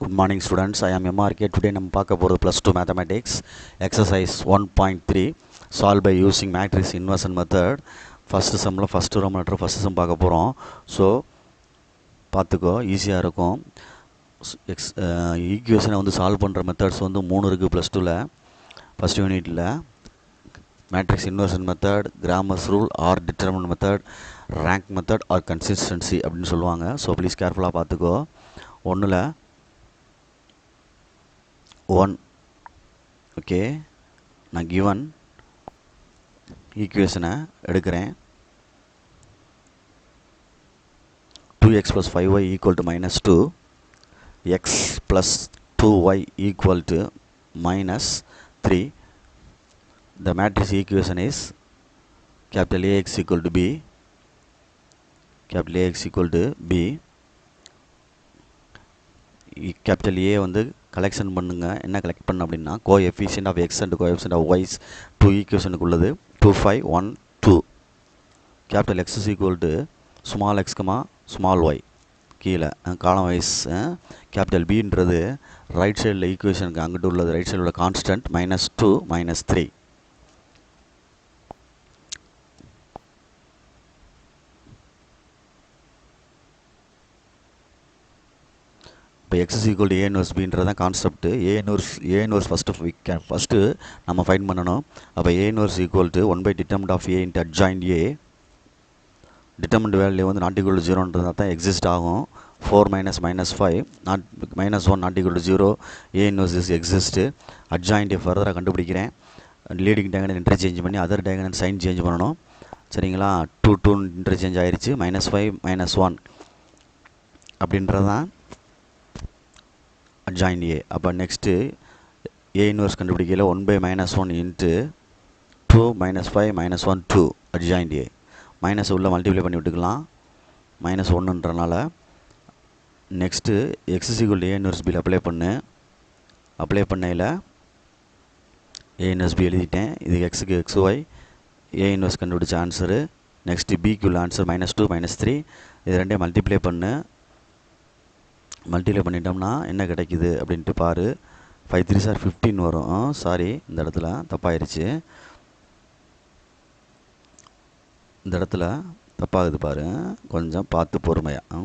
Good morning students, I am MRK. Today நம்ம பார்க்க போகிறது +2 mathematics exercise 1.3 solve by using matrix inversion method. First சம்மில் first ரோம் letter first sum பார்க்க போகிறோம். ஸோ பார்த்துக்கோ, ஈஸியாக இருக்கும். ஈக்குவேஷனை வந்து சால்வ் பண்ணுற மெத்தட்ஸ் வந்து 3 இருக்குது +2ல். ஃபஸ்ட் யூனிட்டில் matrix inversion method, Cramer's rule or determinant method, rank method or consistency அப்படின்னு சொல்லுவாங்க. ஸோ ப்ளீஸ் கேர்ஃபுல்லாக பார்த்துக்கோ. ஒன்றில் 1 ஓகே, நான் கிவன் ஈக்குவேஷனை எடுக்கிறேன். 2x + 5y = -2, x + 2y = -3. The matrix equation is AX = B, AX = B. Capital A வந்து கலெக்ஷன் பண்ணுங்க. என்ன கலெக்ட் பண்ண அப்படின்னா coefficient of x and coefficient of y's 2 ஈக்குவேஷனுக்கு உள்ளது 2 5 1 2. Capital X small x small y கீழே காலம் வைஸ். கேபிட்டல் பின்றது ரைட் சைடில் ஈக்குவேஷனுக்கு அங்கிட்டு உள்ளது, ரைட் சைடில் உள்ள கான்ஸ்டன்ட் -2 -3. இப்போ x = A இன்வர்ஸ் பின்றது தான் கான்செப்ட். ஏ இன்வர்ஸ் ஃபஸ்ட்டு நம்ம ஃபைண்ட் பண்ணணும். அப்போ A inverse = 1/det of A × adjoint A. Determinant value வந்து ≠ 0ன்றது தான் எக்ஸிஸ்ட் ஆகும். 4 - -5 -1 ≠ 0. A inverse is exist. Adjoint ஃபர்தராக கண்டுபிடிக்கிறேன். லீடிங் டயகனல் இன்டர்சேஞ்ச் பண்ணி அதர் டயகனல் சைன் சேஞ்ச் பண்ணணும். சரிங்களா? 2 2 இன்டர்சேஞ்ச் ஆயிடுச்சு. -5 -1 அப்படின்றது தான் adjoint A. அப்போ நெக்ஸ்ட்டு A இன்வர்ஸ் கண்டுபிடிக்கல 1/-1 × 2 -5 -1 2 adjoint A. மைனஸ் உள்ள மல்டிப்ளை பண்ணி விட்டுக்கலாம் -1ன்றனால. நெக்ஸ்ட்டு x = A இன்வர்ஸ் பியில் அப்ளை பண்ணையில் A இன்வர்ஸ் பி எழுதிட்டேன். இது எக்ஸுக்கு XY, A இன்வர்ஸ் கண்டுபிடிச்ச ஆன்சரு. நெக்ஸ்ட்டு பிக்கு உள்ள ஆன்சர் -2 -3. இது ரெண்டையும் மல்டிப்ளை பண்ணிட்டோம்னா என்ன கிடைக்குது அப்படின்ட்டு பாரு. 5 3 சார் 15 வரும். சாரி, இந்த இடத்துல தப்பாயிருச்சு. இந்த இடத்துல தப்பாகுது பாரு, கொஞ்சம் பார்த்து பொறுமையாக.